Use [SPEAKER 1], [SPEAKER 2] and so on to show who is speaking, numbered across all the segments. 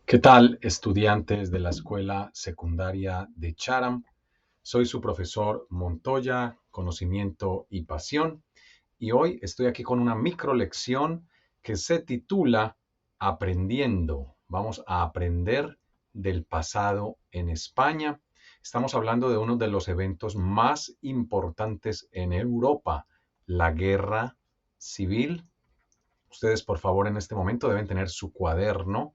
[SPEAKER 1] ¿Qué tal, estudiantes de la Escuela Secundaria de Chatham? Soy su profesor Montoya, Conocimiento y Pasión, y hoy estoy aquí con una micro lección que se titula Aprendiendo. Vamos a aprender del pasado en España. Estamos hablando de uno de los eventos más importantes en Europa, la Guerra Civil. Ustedes, por favor, en este momento deben tener su cuaderno,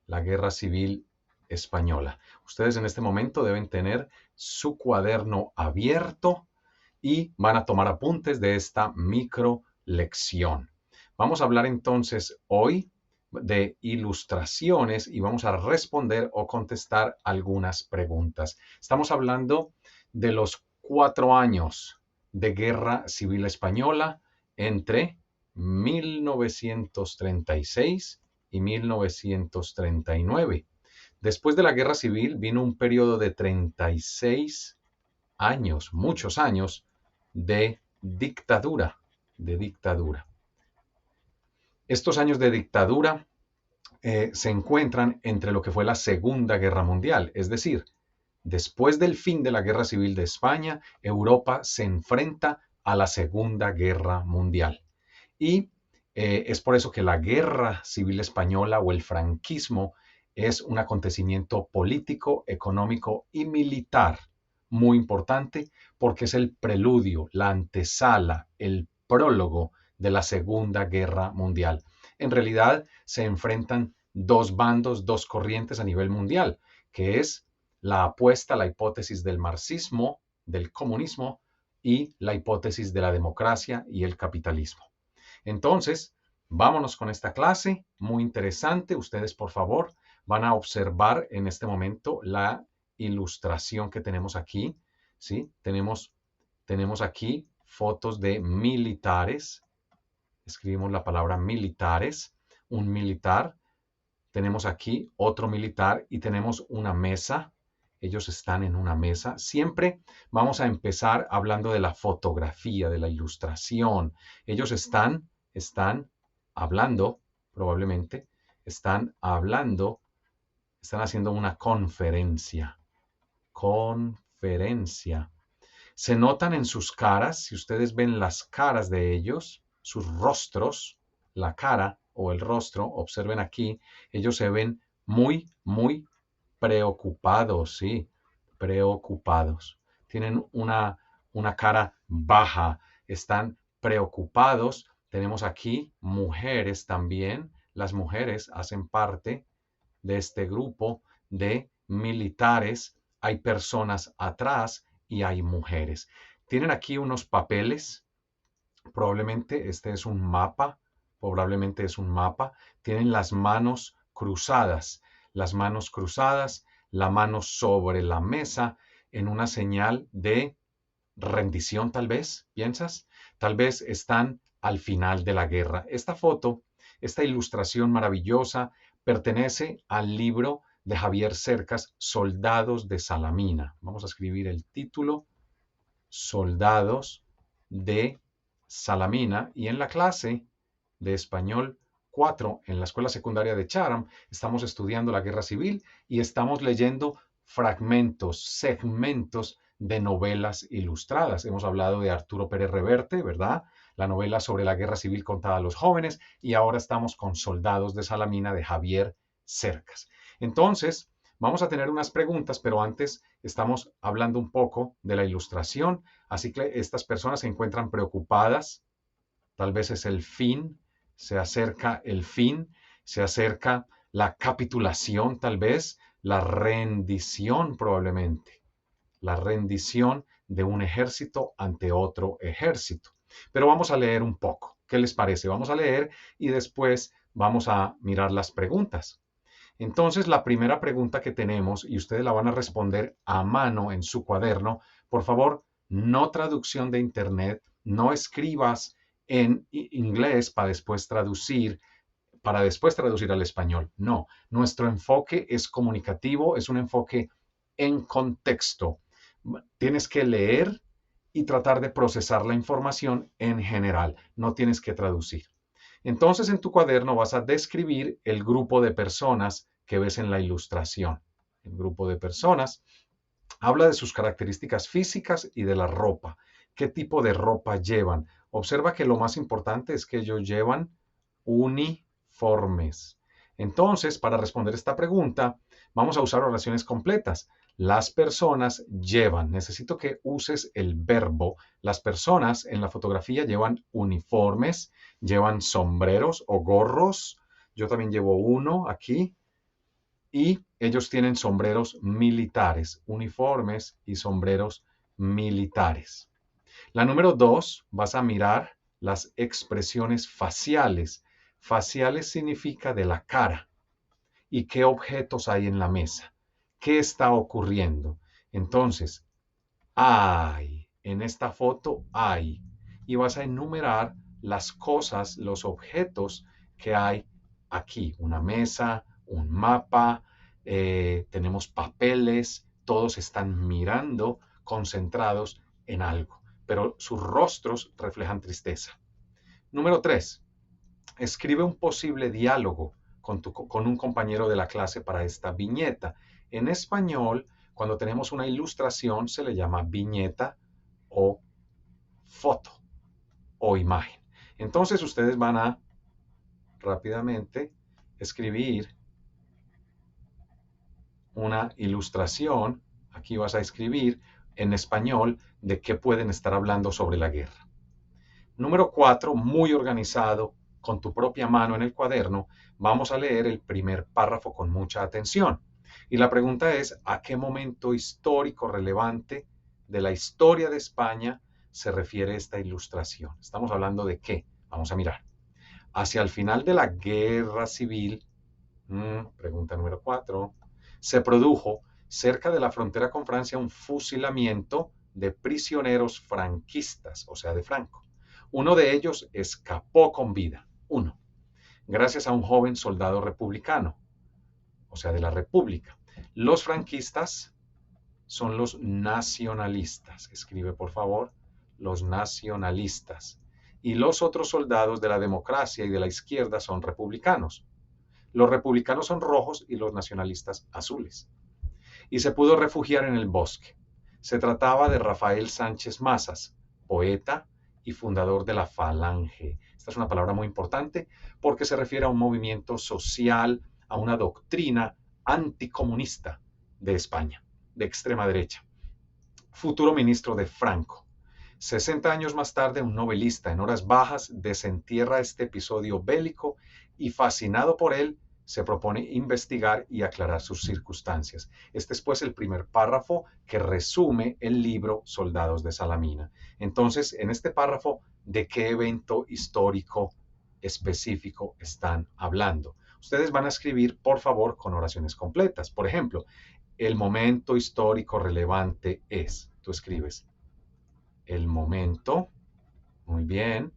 [SPEAKER 1] la Guerra Civil Española. Ustedes en este momento deben tener su cuaderno abierto y van a tomar apuntes de esta micro lección. Vamos a hablar entonces hoy de ilustraciones y vamos a responder o contestar algunas preguntas. Estamos hablando de los 4 años de Guerra Civil Española entre 1936 y 1939. Después de la Guerra Civil vino un periodo de 36 años, muchos años, de dictadura. Estos años de dictadura se encuentran entre lo que fue la Segunda Guerra Mundial, es decir, después del fin de la Guerra Civil de España, Europa se enfrenta a la Segunda Guerra Mundial. Y es por eso que la Guerra Civil Española o el franquismo es un acontecimiento político, económico y militar muy importante porque es el preludio, la antesala, el prólogo de la Segunda Guerra Mundial. En realidad se enfrentan dos bandos, dos corrientes a nivel mundial, que es la apuesta, la hipótesis del marxismo, del comunismo y la hipótesis de la democracia y el capitalismo. Entonces, vámonos con esta clase, muy interesante. Ustedes, por favor, van a observar en este momento la ilustración que tenemos aquí, ¿sí? Tenemos aquí fotos de militares. Escribimos la palabra militares, un militar. Tenemos aquí otro militar y tenemos una mesa. Ellos están en una mesa. Siempre vamos a empezar hablando de la fotografía, de la ilustración. Ellos están hablando, probablemente, están hablando, están haciendo una conferencia. Conferencia. Se notan en sus caras, si ustedes ven las caras de ellos, sus rostros, la cara o el rostro, observen aquí, ellos se ven muy, muy preocupados, sí, preocupados. Tienen una cara baja, están preocupados. Tenemos aquí mujeres también. Las mujeres hacen parte de este grupo de militares. Hay personas atrás y hay mujeres. Tienen aquí unos papeles. Probablemente este es un mapa. Probablemente es un mapa. Tienen las manos cruzadas. Las manos cruzadas, la mano sobre la mesa en una señal de rendición, tal vez, ¿piensas? Tal vez están al final de la guerra. Esta foto, esta ilustración maravillosa, pertenece al libro de Javier Cercas, Soldados de Salamina. Vamos a escribir el título, Soldados de Salamina, y en la clase de español 4 en la escuela secundaria de Chatham estamos estudiando la guerra civil y estamos leyendo fragmentos, segmentos de novelas ilustradas. Hemos hablado de Arturo Pérez Reverte, ¿verdad? La novela sobre la guerra civil contada a los jóvenes, y ahora estamos con Soldados de Salamina de Javier Cercas. Entonces, vamos a tener unas preguntas, pero antes estamos hablando un poco de la ilustración, así que estas personas se encuentran preocupadas, tal vez es el fin, se acerca el fin, se acerca la capitulación tal vez, la rendición probablemente, la rendición de un ejército ante otro ejército. Pero vamos a leer un poco. ¿Qué les parece? Vamos a leer y después vamos a mirar las preguntas. Entonces, la primera pregunta que tenemos, y ustedes la van a responder a mano en su cuaderno, por favor, no traducción de internet, no escribas en inglés para después traducir al español. No, nuestro enfoque es comunicativo, es un enfoque en contexto. Tienes que leer y tratar de procesar la información en general, no tienes que traducir. Entonces en tu cuaderno vas a describir el grupo de personas que ves en la ilustración. El grupo de personas habla de sus características físicas y de la ropa. ¿Qué tipo de ropa llevan? Observa que lo más importante es que ellos llevan uniformes. Entonces, para responder esta pregunta, vamos a usar oraciones completas. Las personas llevan. Necesito que uses el verbo. Las personas en la fotografía llevan uniformes, llevan sombreros o gorros. Yo también llevo uno aquí. Y ellos tienen sombreros militares, uniformes y sombreros militares. La número 2, vas a mirar las expresiones faciales. Faciales significa de la cara. ¿Y qué objetos hay en la mesa? ¿Qué está ocurriendo? Entonces, hay, en esta foto hay. Y vas a enumerar las cosas, los objetos que hay aquí. Una mesa, un mapa, tenemos papeles, todos están mirando, concentrados en algo, pero sus rostros reflejan tristeza. Número 3, escribe un posible diálogo con un compañero de la clase para esta viñeta. En español, cuando tenemos una ilustración, se le llama viñeta o foto o imagen. Entonces ustedes van a rápidamente escribir una ilustración. Aquí vas a escribir en español de qué pueden estar hablando sobre la guerra. Número 4, muy organizado, con tu propia mano en el cuaderno, vamos a leer el primer párrafo con mucha atención. Y la pregunta es, ¿a qué momento histórico relevante de la historia de España se refiere esta ilustración? ¿Estamos hablando de qué? Vamos a mirar. Hacia el final de la guerra civil, pregunta número 4, se produjo cerca de la frontera con Francia un fusilamiento de prisioneros franquistas, o sea, de Franco. Uno de ellos escapó con vida, uno, gracias a un joven soldado republicano, o sea, de la República. Los franquistas son los nacionalistas. Escribe, por favor, los nacionalistas. Y los otros soldados de la democracia y de la izquierda son republicanos. Los republicanos son rojos y los nacionalistas azules. Y se pudo refugiar en el bosque. Se trataba de Rafael Sánchez Mazas, poeta y fundador de la Falange. Esta es una palabra muy importante porque se refiere a un movimiento social, a una doctrina anticomunista de España, de extrema derecha. Futuro ministro de Franco. 60 años más tarde, un novelista en horas bajas desentierra este episodio bélico y, fascinado por él, se propone investigar y aclarar sus circunstancias. Este es pues el primer párrafo que resume el libro Soldados de Salamina. Entonces, en este párrafo, ¿de qué evento histórico específico están hablando? Ustedes van a escribir, por favor, con oraciones completas. Por ejemplo, el momento histórico relevante es, tú escribes, el momento, muy bien,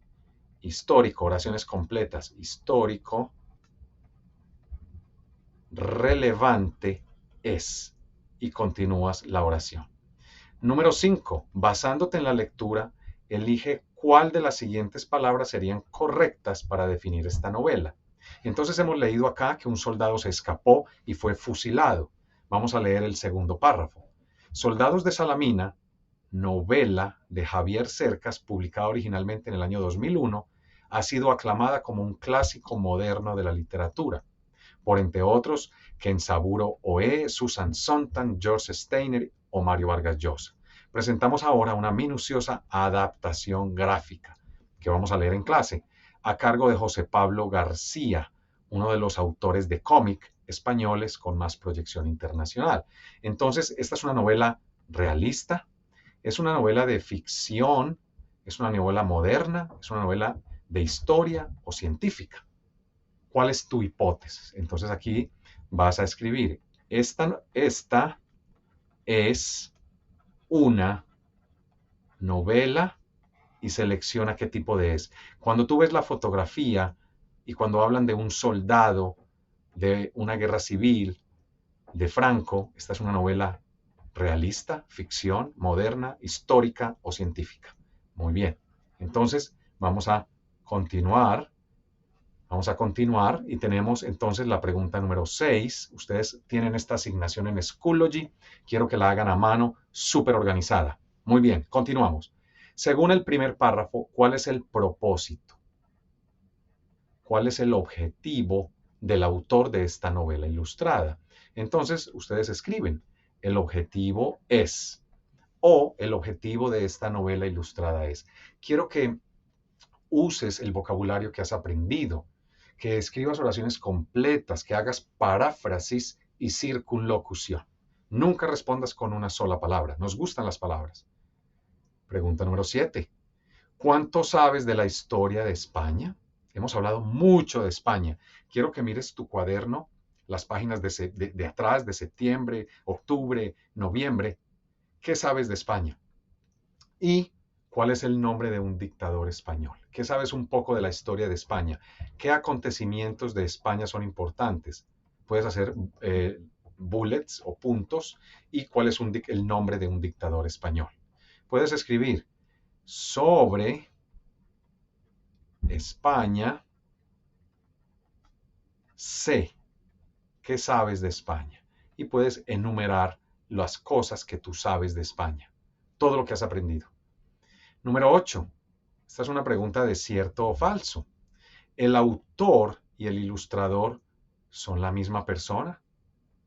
[SPEAKER 1] histórico, oraciones completas, histórico, relevante es, y continúas la oración. Número 5, basándote en la lectura, elige cuál de las siguientes palabras serían correctas para definir esta novela. Entonces hemos leído acá que un soldado se escapó y fue fusilado. Vamos a leer el segundo párrafo. Soldados de Salamina, novela de Javier Cercas, publicada originalmente en el año 2001, ha sido aclamada como un clásico moderno de la literatura, por entre otros Kenzaburo Oe, Susan Sontag, George Steiner o Mario Vargas Llosa. Presentamos ahora una minuciosa adaptación gráfica que vamos a leer en clase, a cargo de José Pablo García, uno de los autores de cómic españoles con más proyección internacional. Entonces, esta es una novela realista, es una novela de ficción, es una novela moderna, es una novela de historia o científica. ¿Cuál es tu hipótesis? Entonces aquí vas a escribir, esta es una novela y selecciona qué tipo de es. Cuando tú ves la fotografía y cuando hablan de un soldado de una guerra civil de Franco, esta es una novela realista, ficción, moderna, histórica o científica. Muy bien. Entonces vamos a continuar. Vamos a continuar y tenemos entonces la pregunta número 6. Ustedes tienen esta asignación en Schoology. Quiero que la hagan a mano, súper organizada. Muy bien, continuamos. Según el primer párrafo, ¿cuál es el propósito? ¿Cuál es el objetivo del autor de esta novela ilustrada? Entonces, ustedes escriben, el objetivo es, o el objetivo de esta novela ilustrada es. Quiero que uses el vocabulario que has aprendido, que escribas oraciones completas, que hagas paráfrasis y circunlocución. Nunca respondas con una sola palabra. Nos gustan las palabras. Pregunta número 7. ¿Cuánto sabes de la historia de España? Hemos hablado mucho de España. Quiero que mires tu cuaderno, las páginas de atrás, de septiembre, octubre, noviembre. ¿Qué sabes de España? ¿Y cuál es el nombre de un dictador español? ¿Qué sabes un poco de la historia de España? ¿Qué acontecimientos de España son importantes? Puedes hacer bullets o puntos y cuál es el nombre de un dictador español. Puedes escribir sobre España, sé qué sabes de España y puedes enumerar las cosas que tú sabes de España, todo lo que has aprendido. Número 8. Esta es una pregunta de cierto o falso. ¿El autor y el ilustrador son la misma persona?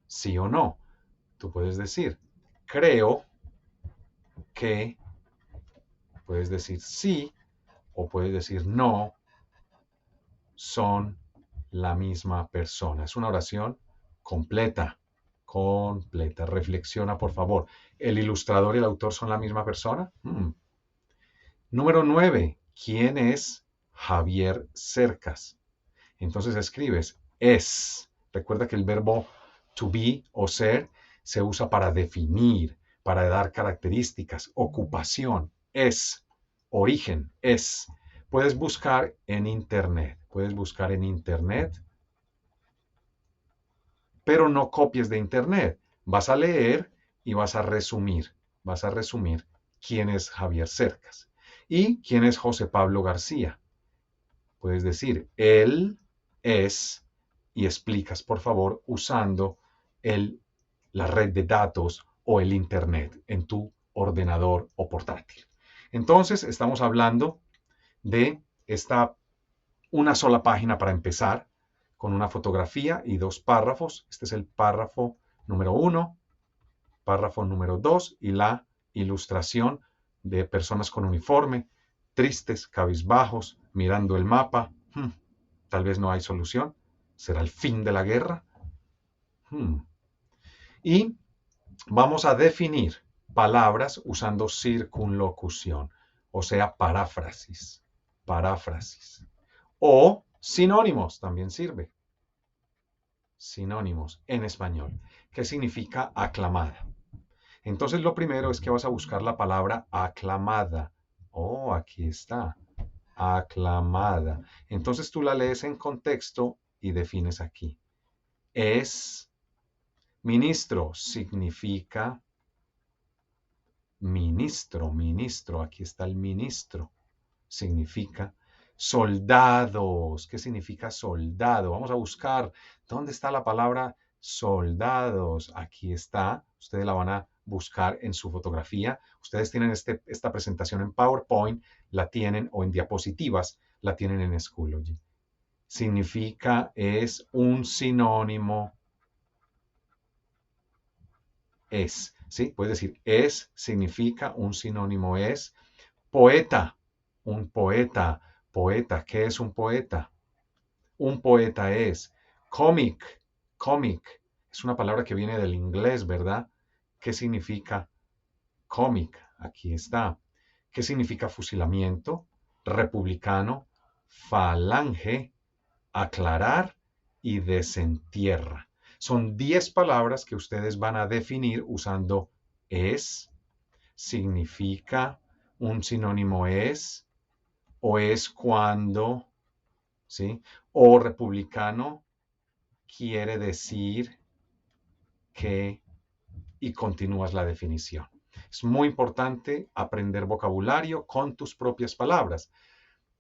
[SPEAKER 1] ¿Sí o no? Tú puedes decir, creo que, puedes decir sí o puedes decir no, son la misma persona. Es una oración completa, completa. Reflexiona, por favor. ¿El ilustrador y el autor son la misma persona? Número 9. ¿Quién es Javier Cercas? Entonces escribes es. Recuerda que el verbo to be o ser se usa para definir, para dar características, ocupación, es, origen, es. Puedes buscar en internet, pero no copies de internet. Vas a leer y vas a resumir quién es Javier Cercas y quién es José Pablo García. Puedes decir, él es, y explicas, por favor, usando la red de datos o el Internet en tu ordenador o portátil. Entonces, estamos hablando de una sola página para empezar, con una fotografía y 2 párrafos. Este es el párrafo número 1, párrafo número 2 y la ilustración de personas con uniforme, tristes, cabizbajos, mirando el mapa. Tal vez no hay solución. ¿Será el fin de la guerra? Y vamos a definir palabras usando circunlocución, o sea, paráfrasis. O sinónimos, también sirve. Sinónimos en español, que significa aclamada. Entonces lo primero es que vas a buscar la palabra aclamada. Oh, aquí está. Aclamada. Entonces tú la lees en contexto y defines aquí. Es ministro, significa ministro, aquí está el ministro, significa soldados. ¿Qué significa soldado? Vamos a buscar dónde está la palabra soldados. Aquí está, ustedes la van a buscar en su fotografía. Ustedes tienen esta presentación en PowerPoint, la tienen, o en diapositivas, la tienen en Schoology. Significa, es un sinónimo, es, ¿sí? Puedes decir es, significa, un sinónimo es. Poeta, un poeta, poeta, ¿qué es un poeta? Un poeta es cómic, cómic, es una palabra que viene del inglés, ¿verdad? ¿Qué significa cómic? Aquí está. ¿Qué significa fusilamiento? Republicano, falange, aclarar y desentierra. Son 10 palabras que ustedes van a definir usando es, significa, un sinónimo es, o es cuando, ¿sí? O republicano quiere decir que, y continúas la definición. Es muy importante aprender vocabulario con tus propias palabras.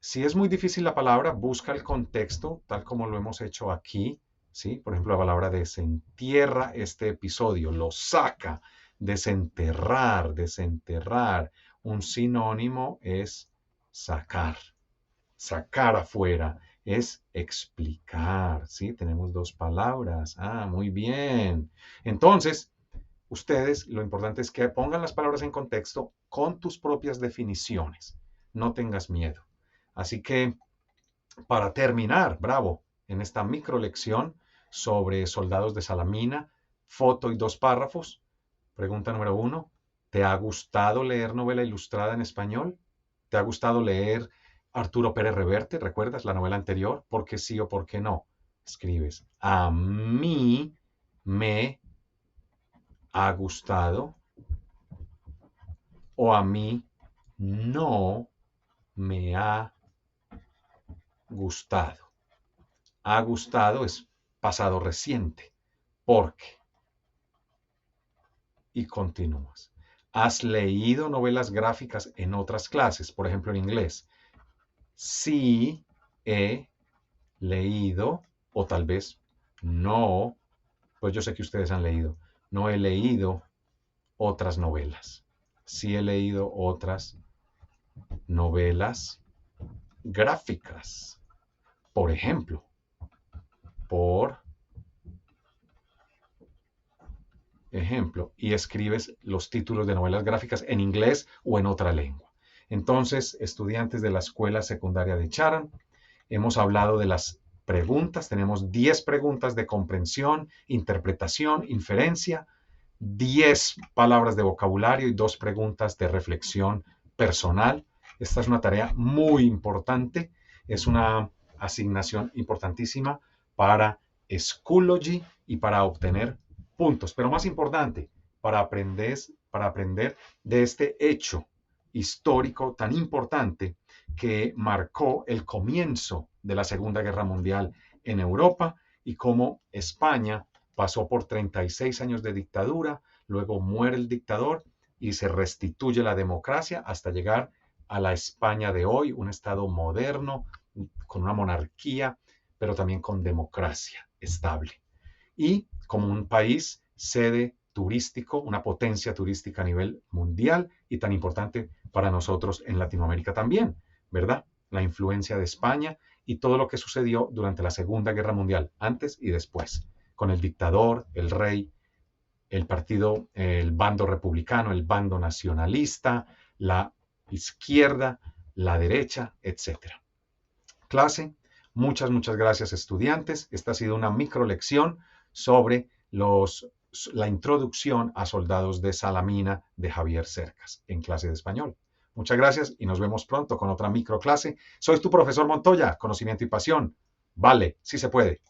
[SPEAKER 1] Si es muy difícil la palabra, busca el contexto, tal como lo hemos hecho aquí, ¿sí? Por ejemplo, la palabra desentierra este episodio, lo saca, desenterrar, desenterrar. Un sinónimo es sacar, sacar afuera, es explicar, ¿sí? Tenemos dos palabras. Ah, muy bien. Entonces, ustedes, lo importante es que pongan las palabras en contexto con tus propias definiciones. No tengas miedo. Así que, para terminar, bravo, en esta micro lección sobre soldados de Salamina, foto y dos párrafos. Pregunta número 1. ¿Te ha gustado leer novela ilustrada en español? ¿Te ha gustado leer Arturo Pérez Reverte? ¿Recuerdas la novela anterior? ¿Por qué sí o por qué no? Escribes, a mí me ha gustado o a mí no me ha gustado. Ha gustado es pasado reciente. Porque. Y continúas. ¿Has leído novelas gráficas en otras clases? Por ejemplo, en inglés. Sí, he leído, o tal vez no, pues yo sé que ustedes han leído. No he leído otras novelas. Sí he leído otras novelas gráficas. Por ejemplo, por ejemplo, y escribes los títulos de novelas gráficas en inglés o en otra lengua. Entonces, estudiantes de la escuela secundaria de Charan, hemos hablado de las preguntas. Tenemos 10 preguntas de comprensión, interpretación, inferencia, 10 palabras de vocabulario y 2 preguntas de reflexión personal. Esta es una tarea muy importante. Es una asignación importantísima para Schoology y para obtener puntos. Pero más importante, para aprender de este hecho histórico tan importante que marcó el comienzo de la Segunda Guerra Mundial en Europa y cómo España pasó por 36 años de dictadura, luego muere el dictador y se restituye la democracia hasta llegar a la España de hoy, un estado moderno, con una monarquía, pero también con democracia estable. Y como un país sede turístico, una potencia turística a nivel mundial y tan importante para nosotros en Latinoamérica también, ¿verdad? La influencia de España y todo lo que sucedió durante la Segunda Guerra Mundial, antes y después, con el dictador, el rey, el partido, el bando republicano, el bando nacionalista, la izquierda, la derecha, etcétera. Clase, muchas gracias estudiantes. Esta ha sido una micro lección sobre la introducción a soldados de Salamina de Javier Cercas en clase de español. Muchas gracias y nos vemos pronto con otra micro clase. Soy tu profesor Montoya, conocimiento y pasión. Vale, sí se puede.